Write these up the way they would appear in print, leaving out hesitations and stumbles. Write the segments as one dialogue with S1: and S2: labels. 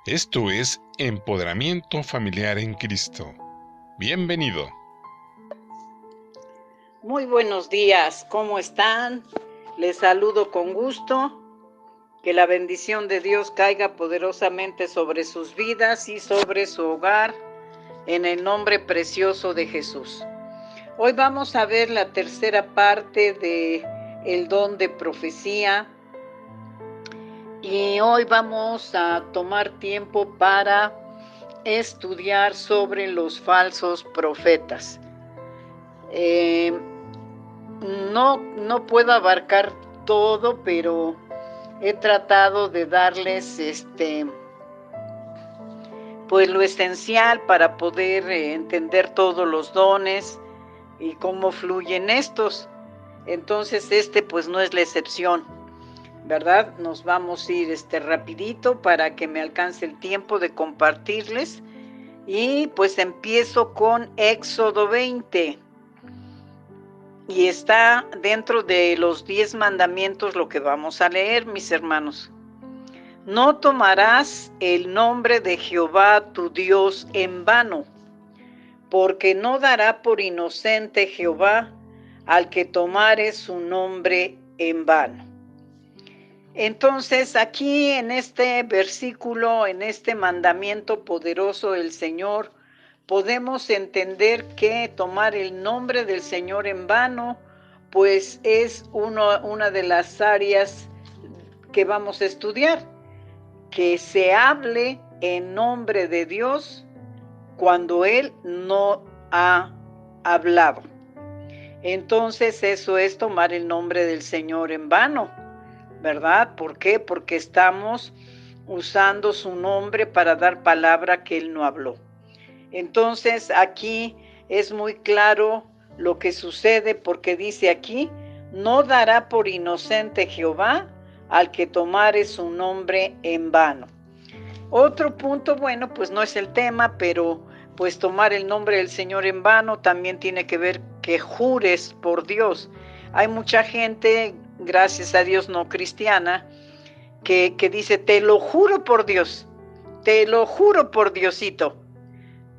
S1: Esto es Empoderamiento Familiar en Cristo. Bienvenido.
S2: Muy buenos días, ¿cómo están? Les saludo con gusto. Que la bendición de Dios caiga poderosamente sobre sus vidas y sobre su hogar, en el nombre precioso de Jesús. Hoy vamos a ver la tercera parte de el don de profecía. Y hoy vamos a tomar tiempo para estudiar sobre los falsos profetas. No puedo abarcar todo, pero he tratado de darles pues lo esencial para poder entender todos los dones y cómo fluyen estos. Entonces pues no es la excepción, ¿verdad? Nos vamos a ir rapidito para que me alcance el tiempo de compartirles. Y pues empiezo con Éxodo 20. Y está dentro de los 10 mandamientos lo que vamos a leer, mis hermanos. No tomarás el nombre de Jehová tu Dios en vano, porque no dará por inocente Jehová al que tomare su nombre en vano. Entonces aquí en este versículo, en este mandamiento poderoso del Señor, podemos entender que tomar el nombre del Señor en vano, pues es una de las áreas que vamos a estudiar, que se hable en nombre de Dios cuando Él no ha hablado. Entonces eso es tomar el nombre del Señor en vano, ¿verdad? ¿Por qué? Porque estamos usando su nombre para dar palabra que Él no habló. Entonces aquí es muy claro lo que sucede, porque dice aquí, no dará por inocente Jehová al que tomare su nombre en vano. Otro punto, bueno, pues no es el tema, pero pues tomar el nombre del Señor en vano también tiene que ver que jures por Dios. Hay mucha gente, gracias a Dios no cristiana, que dice, te lo juro por Dios, te lo juro por Diosito,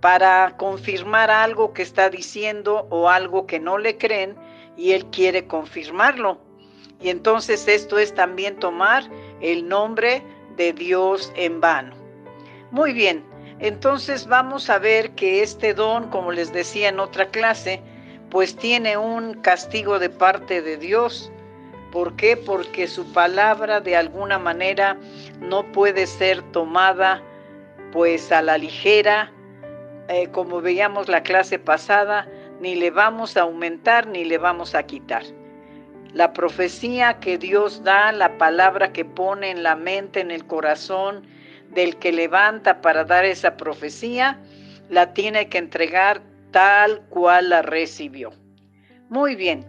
S2: para confirmar algo que está diciendo o algo que no le creen y él quiere confirmarlo. Y entonces esto es también tomar el nombre de Dios en vano. Muy bien, entonces vamos a ver que este don, como les decía en otra clase, pues tiene un castigo de parte de Dios. ¿Por qué? Porque su palabra de alguna manera no puede ser tomada pues a la ligera, como veíamos la clase pasada, ni le vamos a aumentar ni le vamos a quitar. La profecía que Dios da, la palabra que pone en la mente, en el corazón del que levanta para dar esa profecía, la tiene que entregar tal cual la recibió. Muy bien,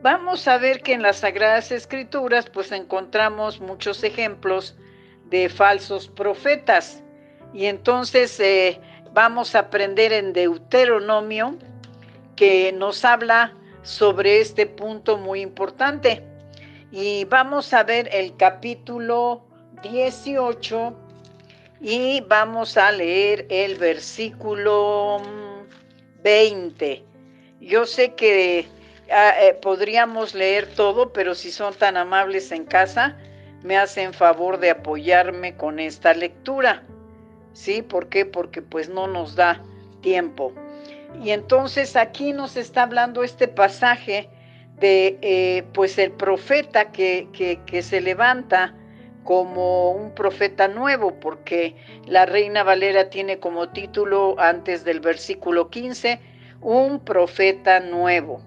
S2: vamos a ver que en las Sagradas Escrituras pues encontramos muchos ejemplos de falsos profetas. Y entonces vamos a aprender en Deuteronomio, que nos habla sobre este punto muy importante. Y vamos a ver el capítulo 18 y vamos a leer el versículo 20. Yo sé que podríamos leer todo, pero si son tan amables en casa, me hacen favor de apoyarme con esta lectura. ¿Sí? ¿Por qué? Porque pues no nos da tiempo. Y entonces aquí nos está hablando este pasaje de pues el profeta que se levanta como un profeta nuevo, porque la Reina Valera tiene como título antes del versículo 15, un profeta nuevo.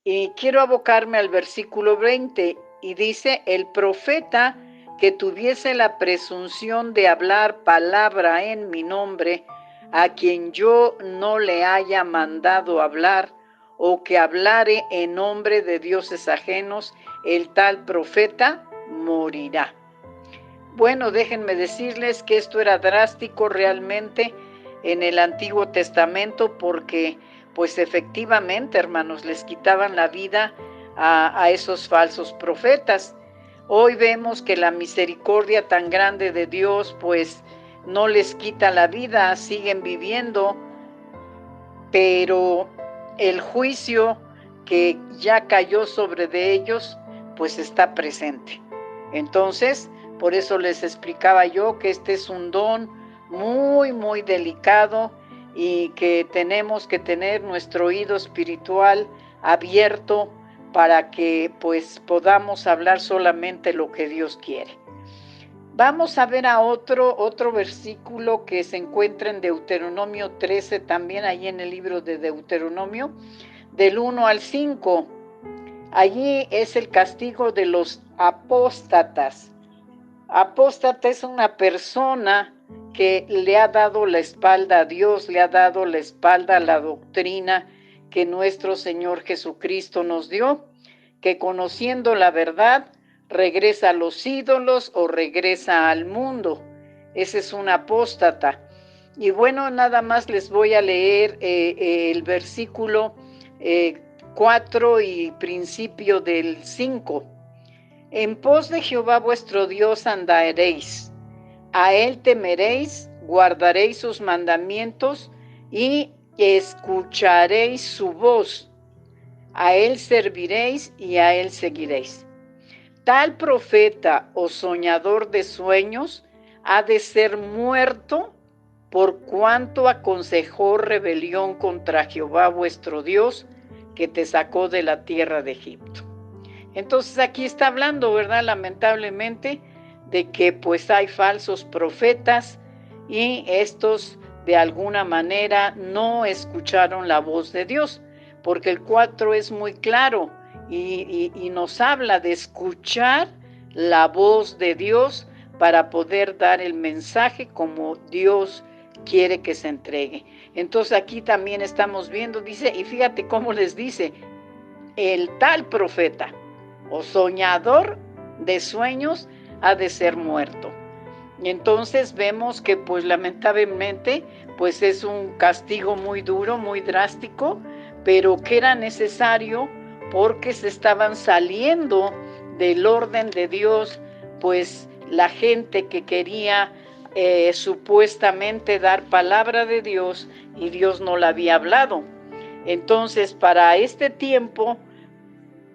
S2: Y quiero abocarme al versículo 20 y dice, el profeta que tuviese la presunción de hablar palabra en mi nombre, a quien yo no le haya mandado hablar, o que hablare en nombre de dioses ajenos, el tal profeta morirá. Bueno, déjenme decirles que esto era drástico realmente en el Antiguo Testamento, porque pues efectivamente, hermanos, les quitaban la vida a esos falsos profetas. Hoy vemos que la misericordia tan grande de Dios pues no les quita la vida, siguen viviendo, pero el juicio que ya cayó sobre de ellos, pues está presente. Entonces, por eso les explicaba yo que este es un don muy, muy delicado y que tenemos que tener nuestro oído espiritual abierto para que pues podamos hablar solamente lo que Dios quiere. Vamos a ver a otro versículo que se encuentra en Deuteronomio 13, también ahí en el libro de Deuteronomio, del 1 al 5. Allí es el castigo de los apóstatas. Apóstata es una persona que le ha dado la espalda a Dios, le ha dado la espalda a la doctrina que nuestro Señor Jesucristo nos dio, que conociendo la verdad, regresa a los ídolos o regresa al mundo. Ese es un apóstata. Y bueno, nada más les voy a leer el versículo 4 y principio del 5. En pos de Jehová vuestro Dios andaréis, a él temeréis, guardaréis sus mandamientos y escucharéis su voz. A él serviréis y a él seguiréis. Tal profeta o soñador de sueños ha de ser muerto por cuanto aconsejó rebelión contra Jehová vuestro Dios, que te sacó de la tierra de Egipto. Entonces aquí está hablando, ¿verdad? Lamentablemente, de que pues hay falsos profetas y estos de alguna manera no escucharon la voz de Dios, porque el 4 es muy claro y nos habla de escuchar la voz de Dios para poder dar el mensaje como Dios quiere que se entregue. Entonces aquí también estamos viendo, dice, y fíjate cómo les dice, el tal profeta o soñador de sueños ha de ser muerto. Y entonces vemos que pues lamentablemente pues es un castigo muy duro, muy drástico, pero que era necesario porque se estaban saliendo del orden de Dios, pues la gente que quería supuestamente dar palabra de Dios y Dios no la había hablado. Entonces para este tiempo,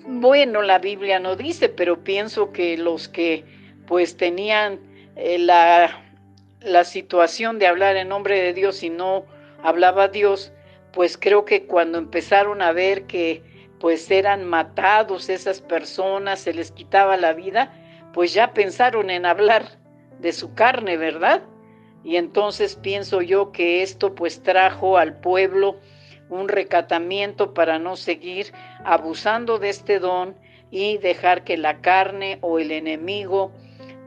S2: bueno, la Biblia no dice, pero pienso que los que pues tenían la situación de hablar en nombre de Dios y no hablaba Dios, pues creo que cuando empezaron a ver que pues eran matados esas personas, se les quitaba la vida, pues ya pensaron en hablar de su carne, ¿verdad? Y entonces pienso yo que esto pues trajo al pueblo un recatamiento para no seguir abusando de este don y dejar que la carne o el enemigo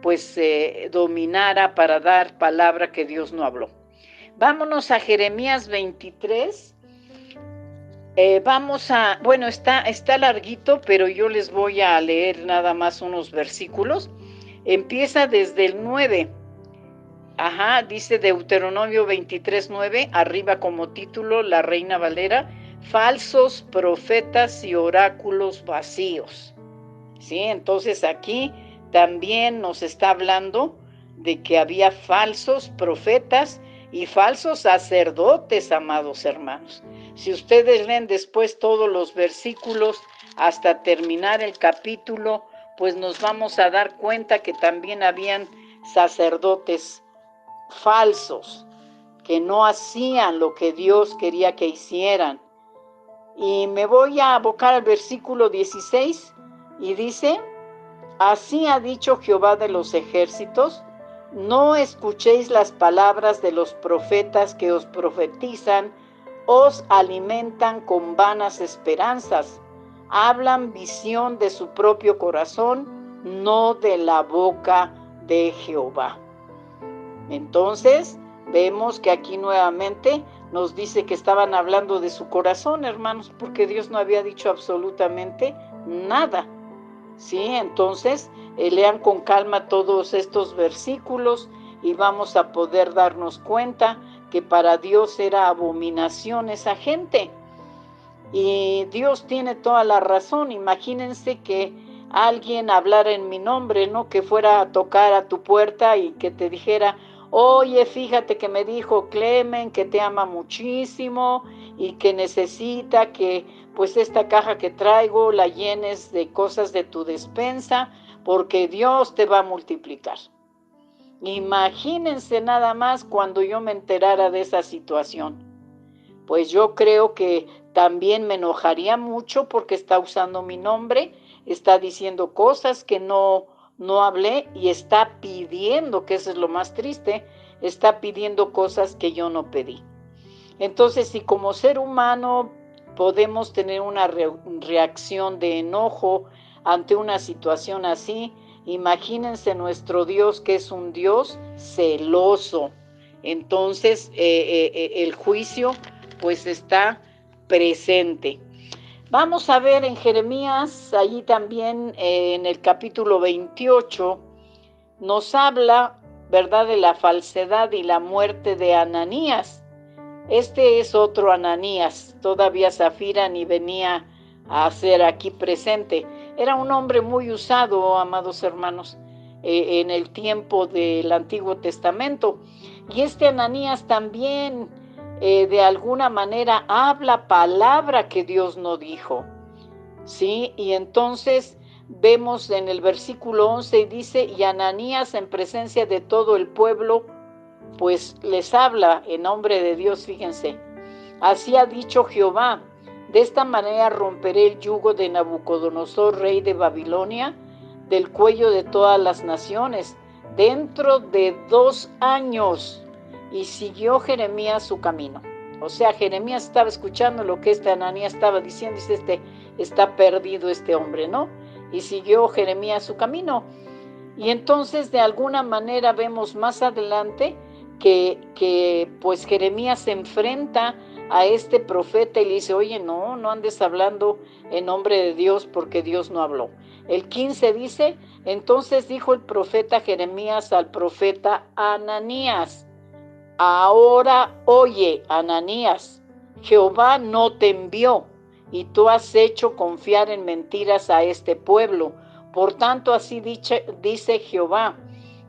S2: pues dominara para dar palabra que Dios no habló. Vámonos a Jeremías 23. Bueno, está larguito, pero yo les voy a leer nada más unos versículos. Empieza desde el 9. Dice Deuteronomio 23:9, arriba como título, la Reina Valera, falsos profetas y oráculos vacíos. ¿Sí? Entonces aquí también nos está hablando de que había falsos profetas y falsos sacerdotes, amados hermanos. Si ustedes leen después todos los versículos hasta terminar el capítulo, pues nos vamos a dar cuenta que también habían sacerdotes falsos, que no hacían lo que Dios quería que hicieran. Y me voy a abocar al versículo 16 y dice, así ha dicho Jehová de los ejércitos, no escuchéis las palabras de los profetas que os profetizan, os alimentan con vanas esperanzas, hablan visión de su propio corazón, no de la boca de Jehová. Entonces, vemos que aquí nuevamente nos dice que estaban hablando de su corazón, hermanos, porque Dios no había dicho absolutamente nada. Sí, entonces lean con calma todos estos versículos y vamos a poder darnos cuenta que para Dios era abominación esa gente. Y Dios tiene toda la razón. Imagínense que alguien hablara en mi nombre, ¿no? Que fuera a tocar a tu puerta y que te dijera, oye, fíjate que me dijo Clemen que te ama muchísimo y que necesita que pues esta caja que traigo la llenes de cosas de tu despensa porque Dios te va a multiplicar. Imagínense nada más cuando yo me enterara de esa situación. Pues yo creo que también me enojaría mucho porque está usando mi nombre, está diciendo cosas que no hablé y está pidiendo, que eso es lo más triste, está pidiendo cosas que yo no pedí. Entonces, si como ser humano podemos tener una reacción de enojo ante una situación así, imagínense nuestro Dios, que es un Dios celoso. Entonces, el juicio pues está presente. Vamos a ver en Jeremías, allí también en el capítulo 28, nos habla, ¿verdad?, de la falsedad y la muerte de Ananías. Este es otro Ananías, todavía Zafira ni venía a ser aquí presente. Era un hombre muy usado, amados hermanos, en el tiempo del Antiguo Testamento. Y este Ananías también, de alguna manera, habla palabra que Dios no dijo. ¿Sí? Y entonces vemos en el versículo 11, dice, y Ananías en presencia de todo el pueblo, pues les habla en nombre de Dios, fíjense. Así ha dicho Jehová, de esta manera romperé el yugo de Nabucodonosor, rey de Babilonia, del cuello de todas las naciones, dentro de 2 años. Y siguió Jeremías su camino. O sea, Jeremías estaba escuchando lo que Ananías estaba diciendo, dice, está perdido este hombre, ¿no? Y siguió Jeremías su camino. Y entonces, de alguna manera, vemos más adelante que pues Jeremías se enfrenta a este profeta y le dice, oye, no andes hablando en nombre de Dios porque Dios no habló. El 15 dice, entonces dijo el profeta Jeremías al profeta Ananías, ahora oye, Ananías, Jehová no te envió y tú has hecho confiar en mentiras a este pueblo. Por tanto, así dice Jehová,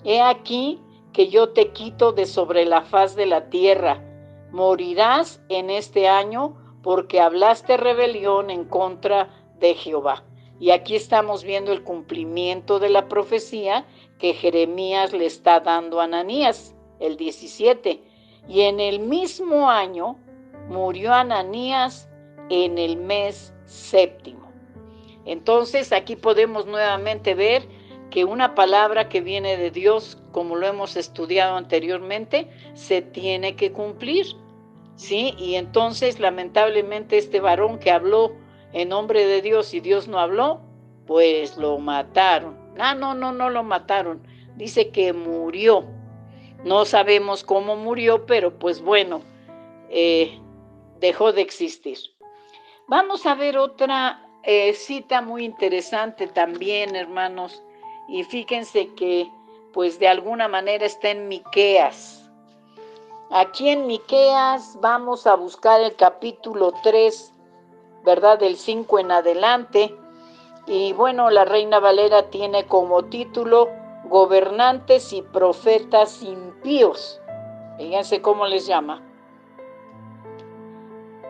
S2: he aquí que yo te quito de sobre la faz de la tierra. Morirás en este año porque hablaste rebelión en contra de Jehová. Y aquí estamos viendo el cumplimiento de la profecía que Jeremías le está dando a Ananías, el 17. Y en el mismo año murió Ananías en el mes 7. Entonces aquí podemos nuevamente ver que una palabra que viene de Dios, como lo hemos estudiado anteriormente, se tiene que cumplir, ¿sí? Y entonces, lamentablemente, este varón que habló en nombre de Dios y Dios no habló, pues lo mataron. No lo mataron. Dice que murió. No sabemos cómo murió, pero pues bueno, dejó de existir. Vamos a ver otra cita muy interesante también, hermanos, y fíjense que pues de alguna manera está en Miqueas. Aquí en Miqueas vamos a buscar el capítulo 3, ¿verdad? Del 5 en adelante. Y bueno, la Reina Valera tiene como título Gobernantes y profetas impíos. Fíjense cómo les llama.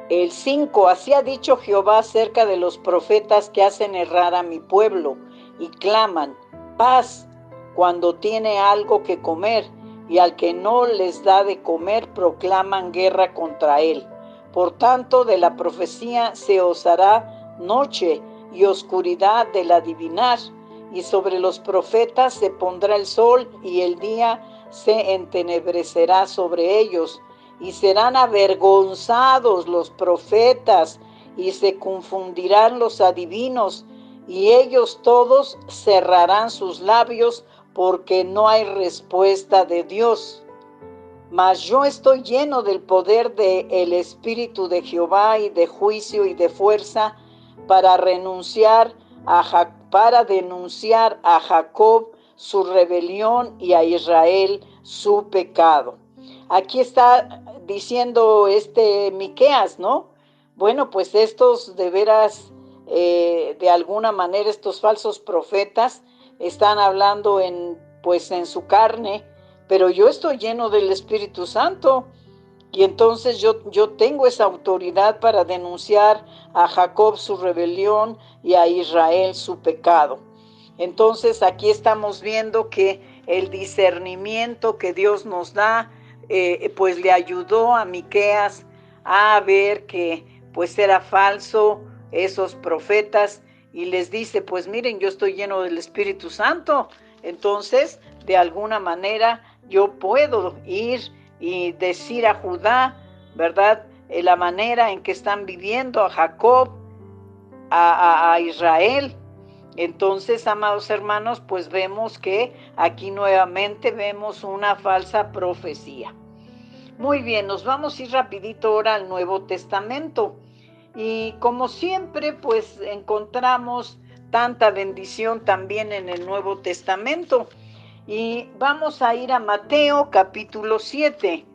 S2: El 5, así ha dicho Jehová acerca de los profetas que hacen errar a mi pueblo y claman paz cuando tiene algo que comer, y al que no les da de comer proclaman guerra contra él. Por tanto, de la profecía se os hará noche y oscuridad del adivinar, y sobre los profetas se pondrá el sol y el día se entenebrecerá sobre ellos. Y serán avergonzados los profetas, y se confundirán los adivinos, y ellos todos cerrarán sus labios, porque no hay respuesta de Dios. Mas yo estoy lleno del poder del Espíritu de Jehová, y de juicio y de fuerza, para denunciar a Jacob su rebelión y a Israel su pecado. Aquí está diciendo Miqueas, ¿no? Bueno, pues estos de veras, de alguna manera, estos falsos profetas están hablando en su carne, pero yo estoy lleno del Espíritu Santo. Y entonces yo tengo esa autoridad para denunciar a Jacob su rebelión y a Israel su pecado. Entonces aquí estamos viendo que el discernimiento que Dios nos da, pues le ayudó a Miqueas a ver que pues era falso esos profetas, y les dice, pues miren, yo estoy lleno del Espíritu Santo, entonces de alguna manera yo puedo ir y decir a Judá, ¿verdad? La manera en que están viviendo, a Jacob, a Israel. Entonces, amados hermanos, pues vemos que aquí nuevamente vemos una falsa profecía. Muy bien, nos vamos a ir rapidito ahora al Nuevo Testamento. Y como siempre, pues encontramos tanta bendición también en el Nuevo Testamento. Y vamos a ir a Mateo capítulo 7.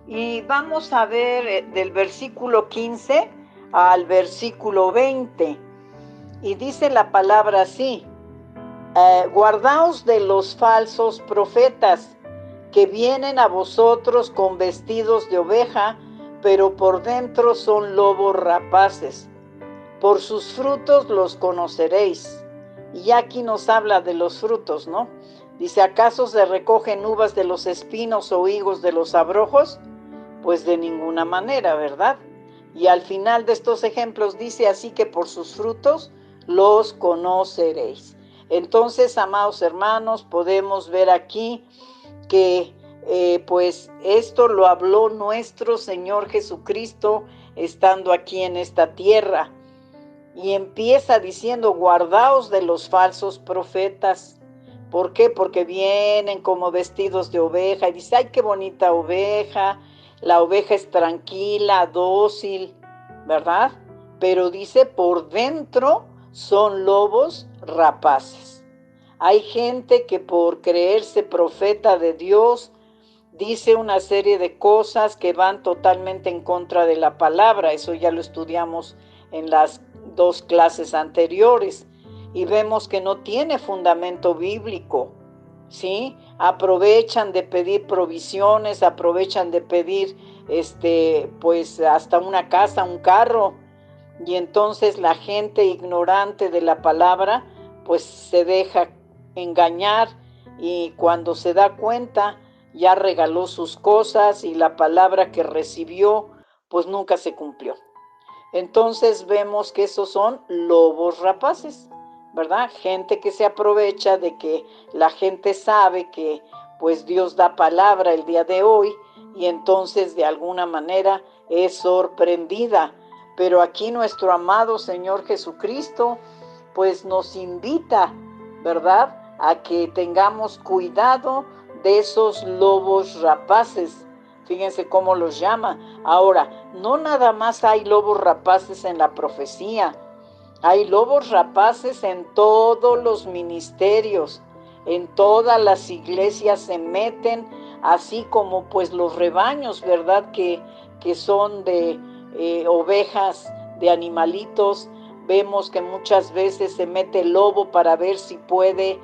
S2: Y vamos a ver del versículo 15 al versículo 20. Y dice la palabra así: guardaos de los falsos profetas, que vienen a vosotros con vestidos de oveja, pero por dentro son lobos rapaces. Por sus frutos los conoceréis. Y aquí nos habla de los frutos, ¿no? Dice, ¿acaso se recogen uvas de los espinos o higos de los abrojos? Pues de ninguna manera, ¿verdad? Y al final de estos ejemplos dice, así que por sus frutos los conoceréis. Entonces, amados hermanos, podemos ver aquí que pues esto lo habló nuestro Señor Jesucristo estando aquí en esta tierra. Y empieza diciendo, guardaos de los falsos profetas. ¿Por qué? Porque vienen como vestidos de oveja. Y dice, ay, qué bonita oveja. La oveja es tranquila, dócil, ¿verdad? Pero dice, por dentro son lobos rapaces. Hay gente que por creerse profeta de Dios dice una serie de cosas que van totalmente en contra de la palabra. Eso ya lo estudiamos en las 2 clases anteriores y vemos que no tiene fundamento bíblico, ¿sí? Aprovechan de pedir provisiones, aprovechan de pedir pues hasta una casa, un carro, y entonces la gente ignorante de la palabra pues se deja engañar, y cuando se da cuenta ya regaló sus cosas y la palabra que recibió pues nunca se cumplió. Entonces vemos que esos son lobos rapaces, ¿verdad? Gente que se aprovecha de que la gente sabe que pues Dios da palabra el día de hoy, y entonces de alguna manera es sorprendida. Pero aquí nuestro amado Señor Jesucristo pues nos invita, ¿verdad?, a que tengamos cuidado de esos lobos rapaces. Fíjense cómo los llama. Ahora, no nada más hay lobos rapaces en la profecía, hay lobos rapaces en todos los ministerios, en todas las iglesias se meten, así como pues los rebaños, ¿verdad?, que son de ovejas, de animalitos. Vemos que muchas veces se mete el lobo para ver si puede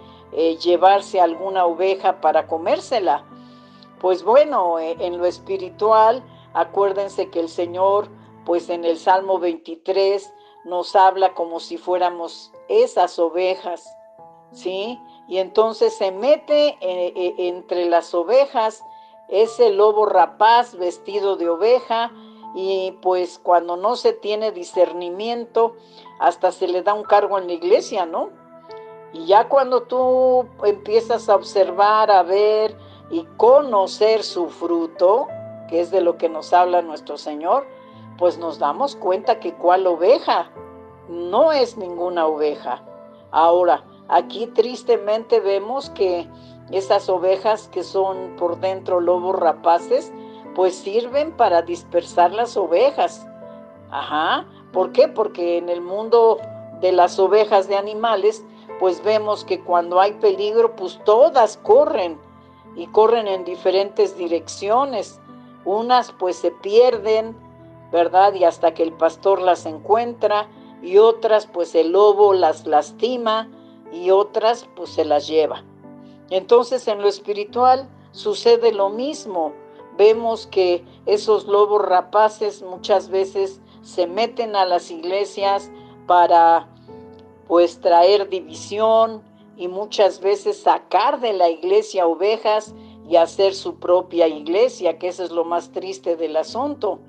S2: llevarse alguna oveja para comérsela. Pues bueno, en lo espiritual, acuérdense que el Señor, pues en el Salmo 23, nos habla como si fuéramos esas ovejas, ¿sí? Y entonces se mete entre las ovejas ese lobo rapaz vestido de oveja, y pues cuando no se tiene discernimiento, hasta se le da un cargo en la iglesia, ¿no? Y ya cuando tú empiezas a observar, a ver y conocer su fruto, que es de lo que nos habla nuestro Señor, pues nos damos cuenta que cuál oveja, no es ninguna oveja. Ahora, aquí tristemente vemos que esas ovejas que son por dentro lobos rapaces, pues sirven para dispersar las ovejas. Ajá, ¿por qué? Porque en el mundo de las ovejas de animales, pues vemos que cuando hay peligro, pues todas corren, y corren en diferentes direcciones. Unas pues se pierden, ¿verdad?, y hasta que el pastor las encuentra, y otras pues el lobo las lastima, y otras pues se las lleva. Entonces en lo espiritual sucede lo mismo. Vemos que esos lobos rapaces muchas veces se meten a las iglesias para pues traer división y muchas veces sacar de la iglesia ovejas y hacer su propia iglesia, que eso es lo más triste del asunto.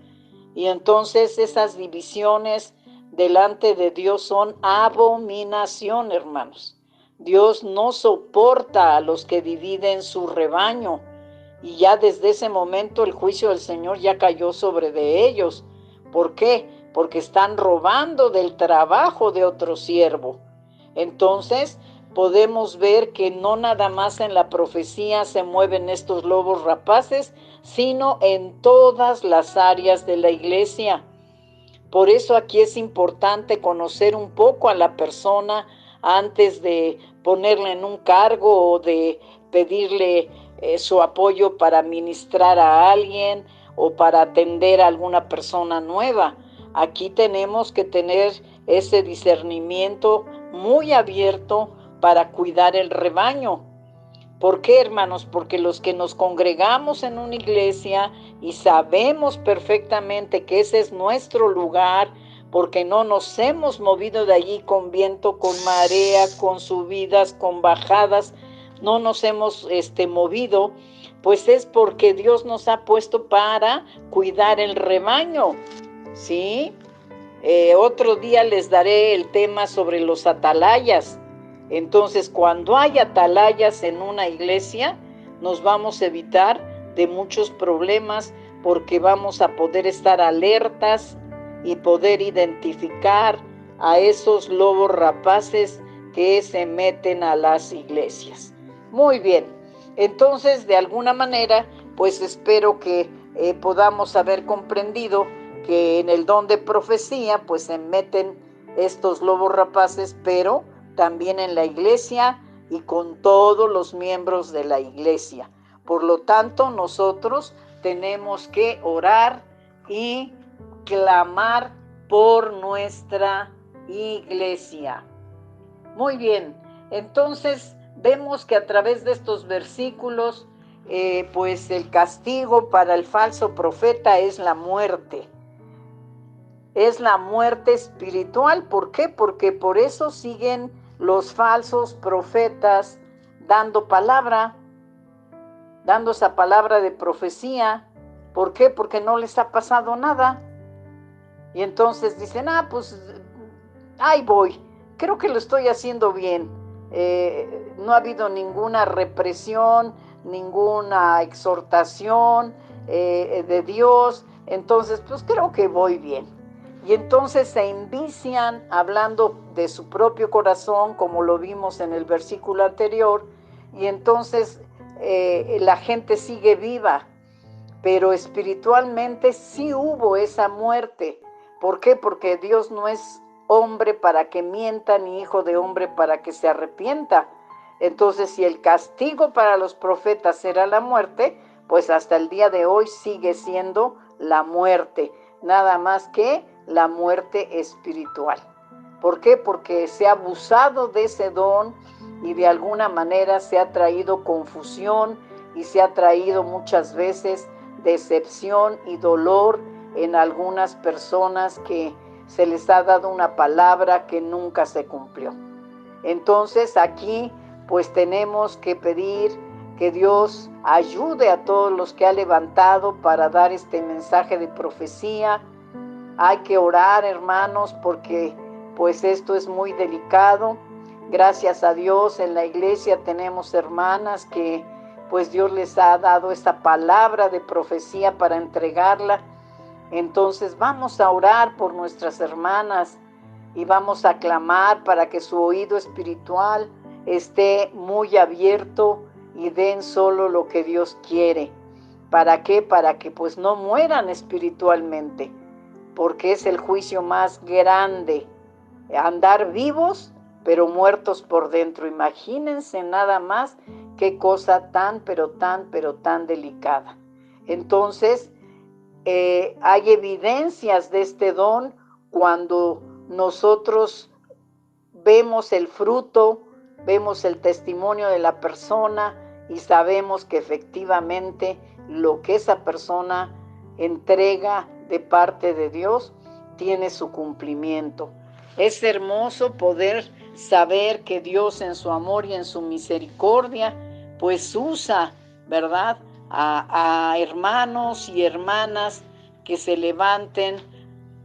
S2: Y entonces esas divisiones delante de Dios son abominación, hermanos. Dios no soporta a los que dividen su rebaño, y ya desde ese momento el juicio del Señor ya cayó sobre de ellos. ¿Por qué? Porque están robando del trabajo de otro siervo. Entonces podemos ver que no nada más en la profecía se mueven estos lobos rapaces, sino en todas las áreas de la iglesia. Por eso aquí es importante conocer un poco a la persona antes de ponerle en un cargo o de pedirle su apoyo para ministrar a alguien o para atender a alguna persona nueva. Aquí tenemos que tener ese discernimiento muy abierto para cuidar el rebaño. ¿Por qué, hermanos? Porque los que nos congregamos en una iglesia y sabemos perfectamente que ese es nuestro lugar, porque no nos hemos movido de allí con viento, con marea, con subidas, con bajadas, no nos hemos movido, pues es porque Dios nos ha puesto para cuidar el rebaño, ¿sí? Otro día les daré el tema sobre los atalayas. Entonces, cuando hay atalayas en una iglesia, nos vamos a evitar de muchos problemas porque vamos a poder estar alertas y poder identificar a esos lobos rapaces que se meten a las iglesias. Muy bien, entonces de alguna manera, pues espero que podamos haber comprendido que en el don de profecía, pues se meten estos lobos rapaces, pero también en la iglesia y con todos los miembros de la iglesia. Por lo tanto, nosotros tenemos que orar y clamar por nuestra iglesia. Muy bien, entonces vemos que a través de estos versículos, pues el castigo para el falso profeta es la muerte. Es la muerte espiritual. ¿Por qué? Porque por eso siguen los falsos profetas dando palabra, dando esa palabra de profecía. ¿Por qué? Porque no les ha pasado nada. Y entonces dicen, pues ahí voy, creo que lo estoy haciendo bien. No ha habido ninguna represión, ninguna exhortación de Dios, entonces pues creo que voy bien. Y entonces se envician hablando de su propio corazón, como lo vimos en el versículo anterior, y entonces la gente sigue viva, pero espiritualmente sí hubo esa muerte. ¿Por qué? Porque Dios no es hombre para que mienta, ni hijo de hombre para que se arrepienta. Entonces, si el castigo para los profetas era la muerte, pues hasta el día de hoy sigue siendo la muerte, nada más que la muerte espiritual. ¿Por qué? Porque se ha abusado de ese don y de alguna manera se ha traído confusión y se ha traído muchas veces decepción y dolor en algunas personas que se les ha dado una palabra que nunca se cumplió. Entonces aquí pues tenemos que pedir que Dios ayude a todos los que ha levantado para dar este mensaje de profecía. Hay que orar, hermanos, porque pues esto es muy delicado. Gracias a Dios en la iglesia tenemos hermanas que pues Dios les ha dado esta palabra de profecía para entregarla. Entonces vamos a orar por nuestras hermanas y vamos a clamar para que su oído espiritual esté muy abierto y den solo lo que Dios quiere. ¿Para qué? Para que pues no mueran espiritualmente, porque es el juicio más grande, andar vivos pero muertos por dentro. Imagínense nada más qué cosa tan delicada. Entonces, hay evidencias de este don cuando nosotros vemos el fruto, vemos el testimonio de la persona y sabemos que efectivamente lo que esa persona entrega de parte de Dios tiene su cumplimiento. Es hermoso poder saber que Dios en su amor y en su misericordia pues usa, ¿verdad?, a hermanos y hermanas que se levanten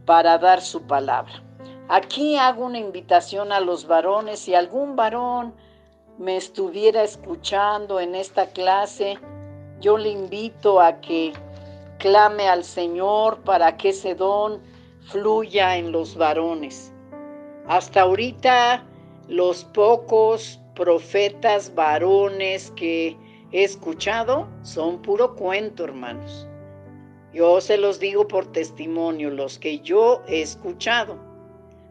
S2: para dar su palabra. Aquí hago una invitación a los varones. Si algún varón me estuviera escuchando en esta clase, yo le invito a que clame al Señor para que ese don fluya en los varones. Hasta ahorita, los pocos profetas varones que he escuchado son puro cuento, hermanos. Yo se los digo por testimonio, los que yo he escuchado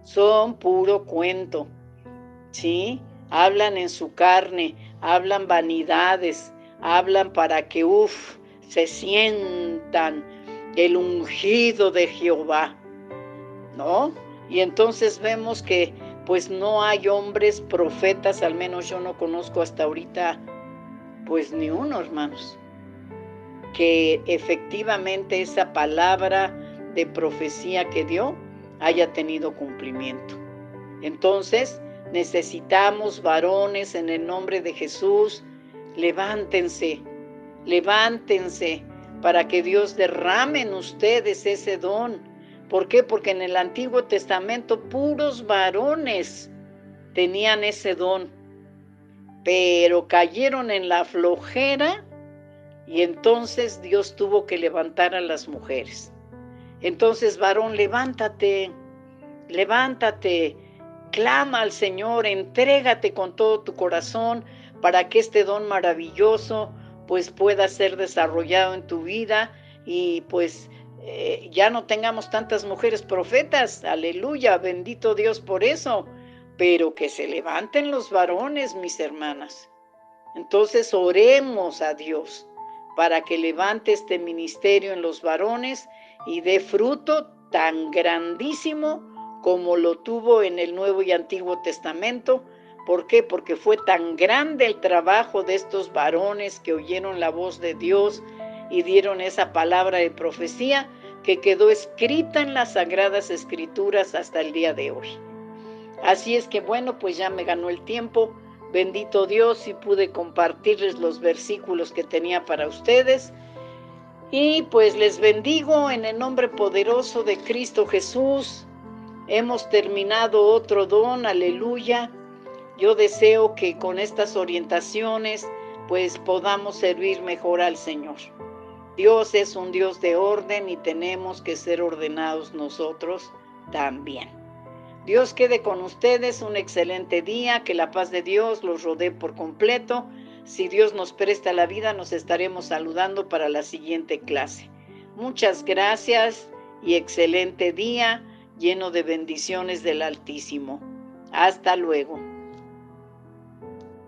S2: son puro cuento, ¿sí? Hablan en su carne, hablan vanidades, hablan para que, se sientan el ungido de Jehová, ¿no? Y entonces vemos que pues no hay hombres profetas, al menos yo no conozco hasta ahorita, pues ni uno, hermanos, que efectivamente esa palabra de profecía que dio haya tenido cumplimiento. Entonces, necesitamos varones en el nombre de Jesús. Levántense, levántense para que Dios derrame en ustedes ese don. ¿Por qué? Porque en el Antiguo Testamento puros varones tenían ese don, pero cayeron en la flojera y entonces Dios tuvo que levantar a las mujeres. Entonces, varón, levántate, levántate, clama al Señor, entrégate con todo tu corazón para que este don maravilloso pues pueda ser desarrollado en tu vida y pues ya no tengamos tantas mujeres profetas. Aleluya, bendito Dios por eso, pero que se levanten los varones, mis hermanas. Entonces oremos a Dios para que levante este ministerio en los varones y dé fruto tan grandísimo como lo tuvo en el Nuevo y Antiguo Testamento. ¿Por qué? Porque fue tan grande el trabajo de estos varones que oyeron la voz de Dios y dieron esa palabra de profecía que quedó escrita en las Sagradas Escrituras hasta el día de hoy. Así es que bueno, pues ya me ganó el tiempo. Bendito Dios, y pude compartirles los versículos que tenía para ustedes. Y pues les bendigo en el nombre poderoso de Cristo Jesús. Hemos terminado otro don, aleluya. Yo deseo que con estas orientaciones pues podamos servir mejor al Señor. Dios es un Dios de orden y tenemos que ser ordenados nosotros también. Dios quede con ustedes, un excelente día, que la paz de Dios los rodee por completo. Si Dios nos presta la vida, nos estaremos saludando para la siguiente clase. Muchas gracias y excelente día lleno de bendiciones del Altísimo. Hasta luego.